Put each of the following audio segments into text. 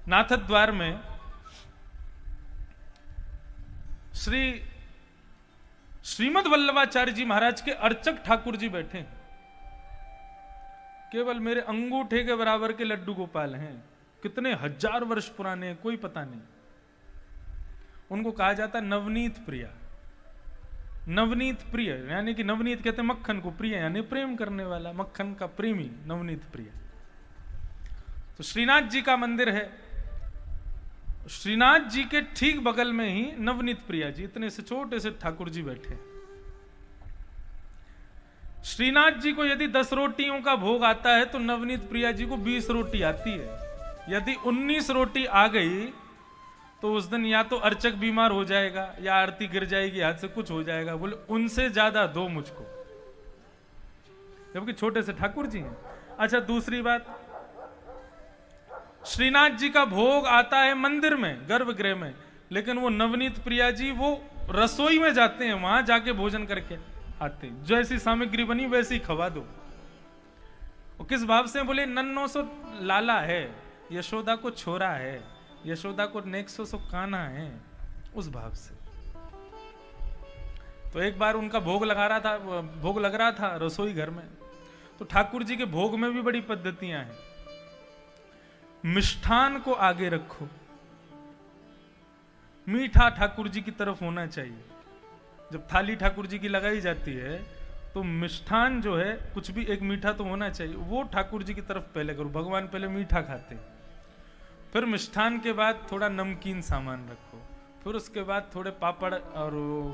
नाथद्वार में श्रीमद वल्लभाचार्य जी महाराज के अर्चक ठाकुर जी बैठे हैं। केवल मेरे अंगूठे के बराबर के लड्डू गोपाल हैं, कितने हजार वर्ष पुराने हैं कोई पता नहीं। उनको कहा जाता नवनीत प्रिया। नवनीत प्रिय यानी कि नवनीत कहते हैं मक्खन को, प्रिय यानी प्रेम करने वाला, मक्खन का प्रेमी, नवनीत प्रिय। तो श्रीनाथ जी का मंदिर है, श्रीनाथ जी के ठीक बगल में ही नवनीत प्रिया जी, इतने से छोटे से ठाकुर जी बैठे। श्रीनाथ जी को यदि 10 रोटियों का भोग आता है तो नवनीत प्रिया जी को 20 रोटी आती है। यदि 19 रोटी आ गई तो उस दिन या तो अर्चक बीमार हो जाएगा या आरती गिर जाएगी, हाथ से कुछ हो जाएगा। बोले उनसे ज्यादा दो मुझको, जबकि छोटे से ठाकुर जी हैं। अच्छा, दूसरी बात, श्रीनाथ जी का भोग आता है मंदिर में, गर्भगृह में, लेकिन वो नवनीत प्रिया जी वो रसोई में जाते हैं, वहां जाके भोजन करके आते हैं। जैसी सामग्री बनी वैसी खवा दो। वो किस भाव से? बोले नन्नो सो लाला है, यशोदा को छोरा है, यशोदा को नेक्सो सो काना है, उस भाव से। तो एक बार उनका भोग लग रहा था रसोई घर में। तो ठाकुर जी के भोग में भी बड़ी पद्धतियां हैं। मिष्ठान को आगे रखो, मीठा ठाकुर जी की तरफ होना चाहिए। जब थाली ठाकुर जी की लगाई जाती है तो मिष्ठान जो है, कुछ भी एक मीठा तो होना चाहिए, वो ठाकुर जी की तरफ पहले करो। भगवान पहले मीठा खाते, फिर मिष्ठान के बाद थोड़ा नमकीन सामान रखो, फिर उसके बाद थोड़े पापड़ और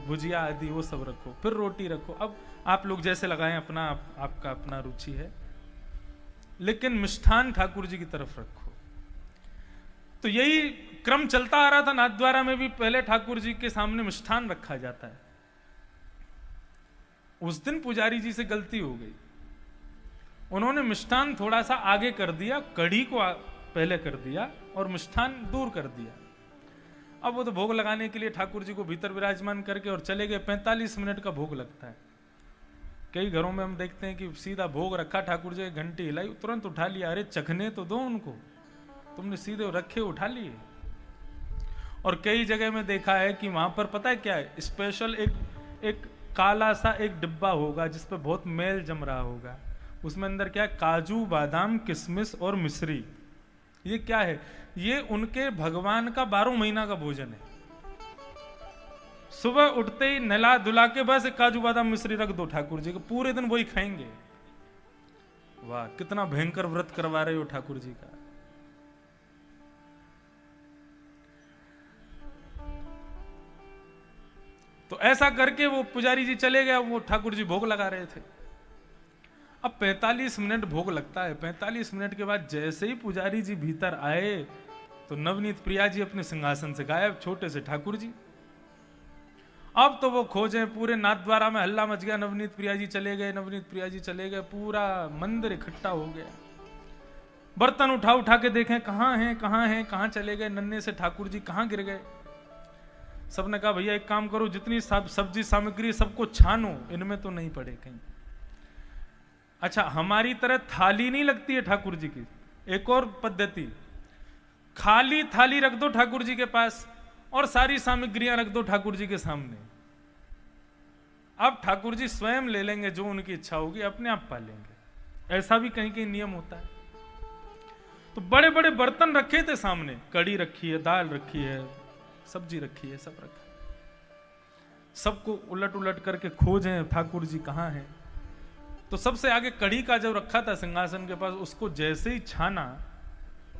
भुजिया आदि वो सब रखो, फिर रोटी रखो। अब आप लोग जैसे लगाएं, आपका अपना रुचि है, लेकिन मिष्ठान ठाकुर जी की तरफ रखो। तो यही क्रम चलता आ रहा था नाथद्वारा में भी। पहले ठाकुर जी के सामने मिष्ठान रखा जाता है। उस दिन पुजारी जी से गलती हो गई, उन्होंने मिष्ठान थोड़ा सा आगे कर दिया, कढ़ी को पहले कर दिया और मिष्ठान दूर कर दिया। अब वो तो भोग लगाने के लिए ठाकुर जी को भीतर विराजमान करके और चले गए। 45 मिनट का भोग लगता है। कई घरों में हम देखते हैं कि सीधा भोग रखा, ठाकुर जी घंटी हिलाई, तुरंत उठा लिया। अरे चखने तो दो उनको, तुमने सीधे रखे उठा लिए। और कई जगह में देखा है कि वहां पर पता है क्या है, स्पेशल एक काला सा एक डिब्बा होगा जिस पे बहुत मेल जम रहा होगा। उसमें अंदर क्या है, काजू, बादाम, किशमिश और मिश्री। ये क्या है? ये उनके भगवान का 12 महीना का भोजन है। सुबह उठते ही नहला धुला के बस काजू बादाम मिश्री रख दो ठाकुर जी को, पूरे दिन वही खाएंगे। वाह, कितना भयंकर व्रत करवा रहे हो ठाकुर जी का। तो ऐसा करके वो पुजारी जी चले गए, वो ठाकुर जी भोग लगा रहे थे। अब 45 मिनट भोग लगता है। 45 मिनट के बाद जैसे ही पुजारी जी भीतर आए तो नवनीत प्रिया जी अपने सिंहासन से गायब, छोटे से ठाकुर जी। अब तो वो खोजे, पूरे नाथद्वारा में हल्ला मच गया, नवनीत प्रिया जी चले गए, नवनीत प्रिया जी चले गए। पूरा मंदिर इकट्ठा हो गया। बर्तन उठा के देखें कहां हैं, कहां चले गए, नन्हे से ठाकुर जी कहां गिर गए। सबने कहा भैया एक काम करो, जितनी सब्जी सामग्री सबको छानो, इनमें तो नहीं पड़े कहीं। अच्छा, हमारी तरह थाली नहीं लगती है ठाकुर जी की। एक और पद्धति, खाली थाली रख दो ठाकुर जी के पास और सारी सामग्रियां रख दो ठाकुर जी के सामने। अब ठाकुर जी स्वयं ले लेंगे, जो उनकी इच्छा होगी अपने आप पालेंगे। ऐसा भी कहीं कहीं नियम होता है। तो बड़े बड़े बर्तन रखे थे सामने, कड़ी रखी है, दाल रखी है, सब्जी रखी है, सब रखा। सबको उलट उलट करके खोजें ठाकुर जी कहां हैं। तो सबसे आगे कड़ी का जो रखा था सिंहासन के पास, उसको जैसे ही छाना,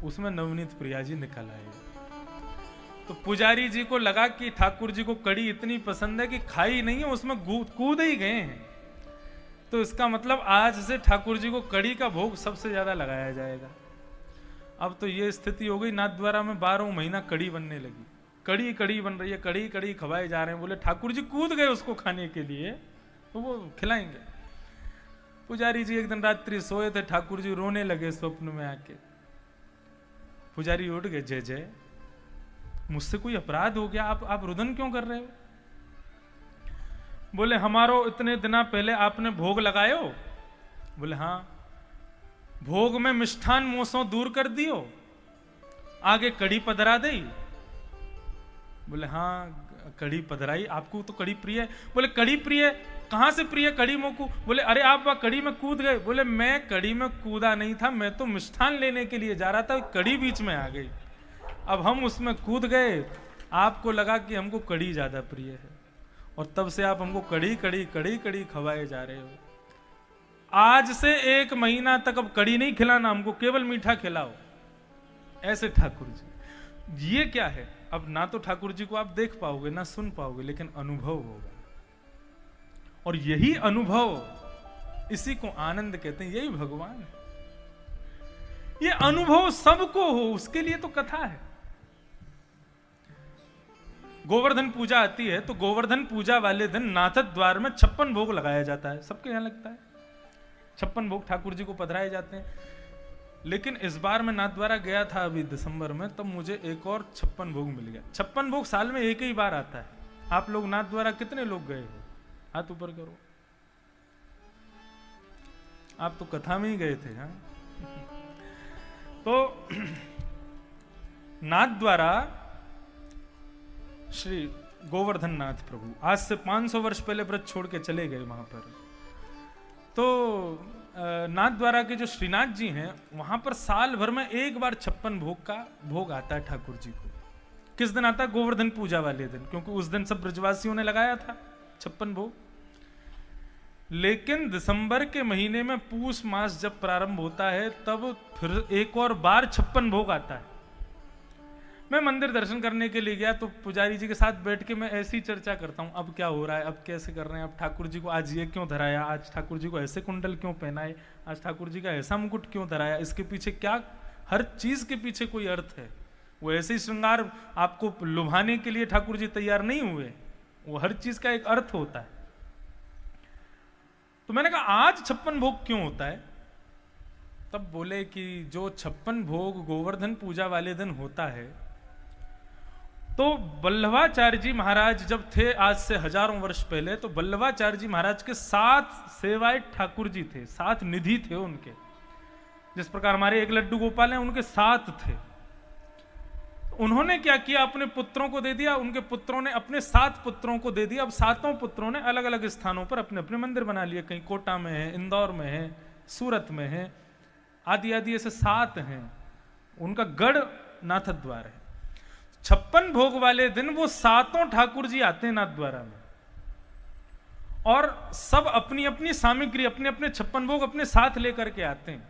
उसमें नवनीत प्रिया जी निकल आए। तो पुजारी जी को लगा कि ठाकुर जी को कड़ी इतनी पसंद है कि खाई नहीं है, उसमें कूद ही गए हैं। तो इसका मतलब आज से ठाकुर जी को कड़ी का भोग सबसे ज्यादा लगाया जाएगा। अब तो ये स्थिति हो गई, नाथद्वारा में 12 महीना कड़ी बनने लगी। कड़ी बन रही है, कड़ी खवाए जा रहे हैं। बोले ठाकुर जी कूद गए उसको खाने के लिए, तो वो खिलाएंगे। पुजारी जी एक दिन रात्रि सोए थे, ठाकुर जी रोने लगे स्वप्न में आके। पुजारी उठ गए, जय जय, मुझसे कोई अपराध हो गया, आप रुदन क्यों कर रहे हो? बोले हमारो इतने दिना पहले आपने भोग लगाए हो? बोले हाँ। भोग में मिष्ठान मोसों दूर कर दियो? आगे कड़ी पधरा दे। बोले हाँ कड़ी पधराई, आपको तो कड़ी प्रिय है। बोले कड़ी प्रिय, कहां से प्रिय कड़ी मोकू? बोले अरे आप वह कड़ी में कूद गए। बोले मैं कड़ी में कूदा नहीं था, मैं तो मिष्ठान लेने के लिए जा रहा था, कड़ी बीच में आ गई, अब हम उसमें कूद गए, आपको लगा कि हमको कड़ी ज्यादा प्रिय है, और तब से आप हमको कड़ी कड़ी कड़ी कड़ी खवाए जा रहे हो। आज से 1 महीना तक अब कड़ी नहीं खिलाना, हमको केवल मीठा खिलाओ। ऐसे ठाकुर जी। ये क्या है? अब ना तो ठाकुर जी को आप देख पाओगे ना सुन पाओगे, लेकिन अनुभव होगा, और यही अनुभव, इसी को आनंद कहते हैं, यही भगवान है। ये अनुभव सबको हो, उसके लिए तो कथा है। गोवर्धन पूजा आती है तो गोवर्धन पूजा वाले दिन नाथद द्वार में 56 भोग लगाया जाता है। सबके यहां लगता है 56 भोग ठाकुर जी को पधराए जाते हैं। लेकिन इस बार मैं नाथद्वारा गया था अभी दिसंबर में, तब मुझे एक और 56 भोग मिल गया। 56 भोग साल में एक ही बार आता है। आप लोग नाथद्वारा कितने लोग गए हो? हाथ ऊपर करो। आप तो कथा में ही गए थे। हाँ तो नाथद्वारा श्री गोवर्धन नाथ प्रभु आज से 500 वर्ष पहले व्रत छोड़ के चले गए वहां पर। तो नाथद्वारा के जो श्रीनाथ जी हैं वहां पर साल भर में एक बार 56 भोग का भोग आता है ठाकुर जी को। किस दिन आता है? गोवर्धन पूजा वाले दिन, क्योंकि उस दिन सब ब्रजवासियों ने लगाया था 56 भोग। लेकिन दिसंबर के महीने में पूष मास जब प्रारंभ होता है तब फिर एक और बार 56 भोग आता है। मैं मंदिर दर्शन करने के लिए गया तो पुजारी जी के साथ बैठ के मैं ऐसी चर्चा करता हूँ, अब क्या हो रहा है, अब कैसे कर रहे हैं, अब ठाकुर जी को आज ये क्यों धराया, आज ठाकुर जी को ऐसे कुंडल क्यों पहनाए, आज ठाकुर जी का ऐसा मुकुट क्यों धराया, इसके पीछे क्या, हर चीज के पीछे कोई अर्थ है। वो ऐसे ही श्रृंगार आपको लुभाने के लिए ठाकुर जी तैयार नहीं हुए, वो हर चीज का एक अर्थ होता है। तो मैंने कहा आज 56 भोग क्यों होता है? तब बोले कि जो 56 भोग गोवर्धन पूजा वाले दिन होता है, तो वल्लभाचार्य जी महाराज जब थे आज से हजारों वर्ष पहले, तो वल्लभाचार्य जी महाराज के 7 सेवाए ठाकुर जी थे, 7 निधि थे उनके। जिस प्रकार हमारे एक लड्डू गोपाल हैं, उनके 7 थे। उन्होंने क्या किया? अपने पुत्रों को दे दिया, उनके पुत्रों ने अपने 7 पुत्रों को दे दिया। अब 7 पुत्रों ने अलग अलग स्थानों पर अपने अपने मंदिर बना लिए, कहीं कोटा में है, इंदौर में है, सूरत में है, आदि आदि ऐसे 7 हैं। उनका गढ़ नाथद्वार है। 56 भोग वाले दिन वो 7 ठाकुर जी आते हैं नाथद्वारा में, और सब अपनी अपनी सामग्री, अपने अपने 56 भोग अपने साथ लेकर के आते हैं,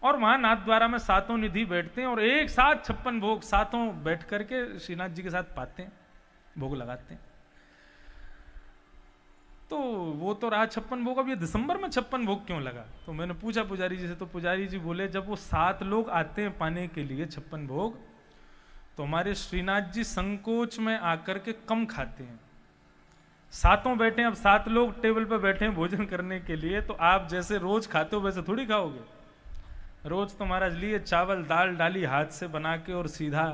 और वहां नाथद्वारा में 7 निधि बैठते हैं और एक साथ 56 भोग 7 बैठ करके श्रीनाथ जी के साथ पाते हैं, भोग लगाते हैं। तो वो तो रहा 56 भोग। अब ये दिसंबर में 56 भोग क्यों लगा? तो मैंने पूछा पुजारी जी से, तो पुजारी जी बोले जब वो 7 लोग आते हैं पाने के लिए 56 भोग, तो हमारे श्रीनाथ जी संकोच में आकर के कम खाते हैं। 7 बैठे हैं, अब 7 लोग टेबल पर बैठे हैं भोजन करने के लिए, तो आप जैसे रोज खाते हो वैसे थोड़ी खाओगे। रोज तो महाराज लिए चावल दाल डाली हाथ से बना के और सीधा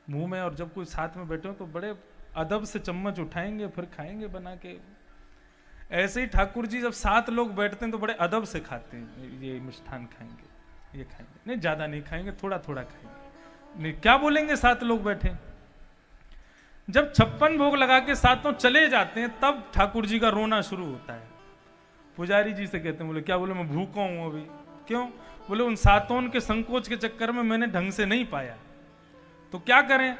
मुंह में, और जब कोई साथ में बैठे हो तो बड़े अदब से चम्मच उठाएंगे फिर खाएंगे बना के। ऐसे ही ठाकुर जी जब 7 लोग बैठते हैं तो बड़े अदब से खाते हैं। ये मिष्ठान खाएंगे, ये खाएंगे, नहीं ज्यादा नहीं खाएंगे, थोड़ा थोड़ा खाएंगे। नहीं क्या बोलेंगे? 7 लोग बैठे। जब 56 भोग लगा के 7 चले जाते हैं तब ठाकुर जी का रोना शुरू होता है। पुजारी जी से कहते हैं, बोले क्या? बोले मैं भूखा हूं अभी। क्यों? बोले उन 7 के संकोच के चक्कर में मैंने ढंग से नहीं पाया। तो क्या करें?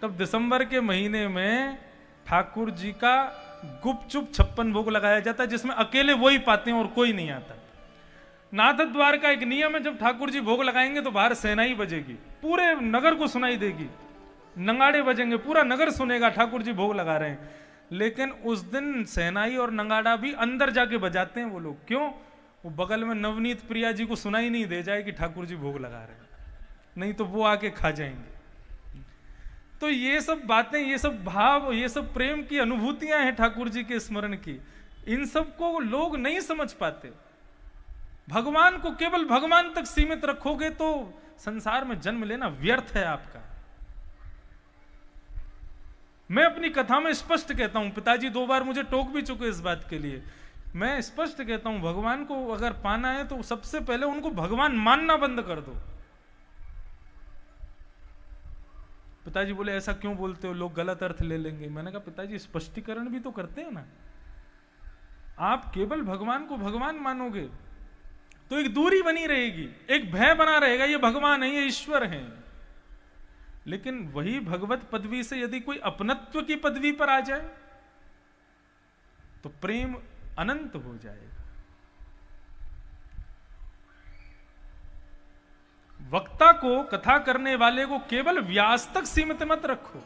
तब दिसंबर के महीने में ठाकुर जी का गुपचुप 56 भोग लगाया जाता है, जिसमें अकेले वो ही पाते हैं और कोई नहीं आता। नाथद्वार का एक नियम है, जब ठाकुर जी भोग लगाएंगे तो बाहर सेनाई बजेगी, पूरे नगर को सुनाई देगी, नगाड़े बजेंगे, पूरा नगर सुनेगा ठाकुर जी भोग लगा रहे हैं। लेकिन उस दिन सेनाई और नगाड़ा भी अंदर जाके बजाते हैं वो लोग। क्यों? वो बगल में नवनीत प्रिया जी को सुनाई नहीं दे जाए कि ठाकुर जी भोग लगा रहे हैं, नहीं तो वो आके खा जाएंगे। तो ये सब बातें, ये सब भाव, ये सब प्रेम की अनुभूतियां हैं ठाकुर जी के स्मरण की। इन सब को लोग नहीं समझ पाते। भगवान को केवल भगवान तक सीमित रखोगे तो संसार में जन्म लेना व्यर्थ है आपका। मैं अपनी कथा में स्पष्ट कहता हूं, पिताजी 2 बार मुझे टोक भी चुके इस बात के लिए। मैं स्पष्ट कहता हूं, भगवान को अगर पाना है तो सबसे पहले उनको भगवान मानना बंद कर दो। पिताजी बोले ऐसा क्यों बोलते हो, लोग गलत अर्थ ले लेंगे। मैंने कहा पिताजी स्पष्टीकरण भी तो करते हैं ना। आप केवल भगवान को भगवान मानोगे तो एक दूरी बनी रहेगी, एक भय बना रहेगा, ये भगवान है, ये ईश्वर है। लेकिन वही भगवत पदवी से यदि कोई अपनत्व की पदवी पर आ जाए तो प्रेम अनंत हो जाएगा। वक्ता को, कथा करने वाले को केवल व्यास तक सीमित मत रखो,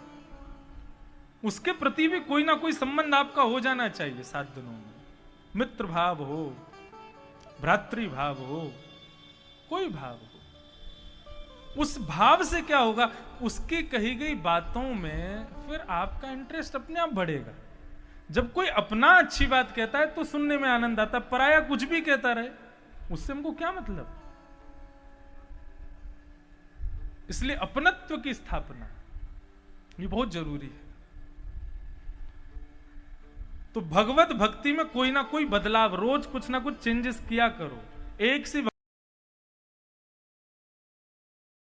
उसके प्रति भी कोई ना कोई संबंध आपका हो जाना चाहिए। 7 दिनों में मित्र भाव हो, भ्रातृ भाव हो, कोई भाव हो। उस भाव से क्या होगा, उसकी कही गई बातों में फिर आपका इंटरेस्ट अपने आप बढ़ेगा। जब कोई अपना अच्छी बात कहता है तो सुनने में आनंद आता, पराया कुछ भी कहता रहे उससे हमको क्या मतलब। इसलिए अपनत्व की स्थापना ये बहुत जरूरी है। तो भगवत भक्ति में कोई ना कोई बदलाव, रोज कुछ ना कुछ चेंजेस किया करो। एक सी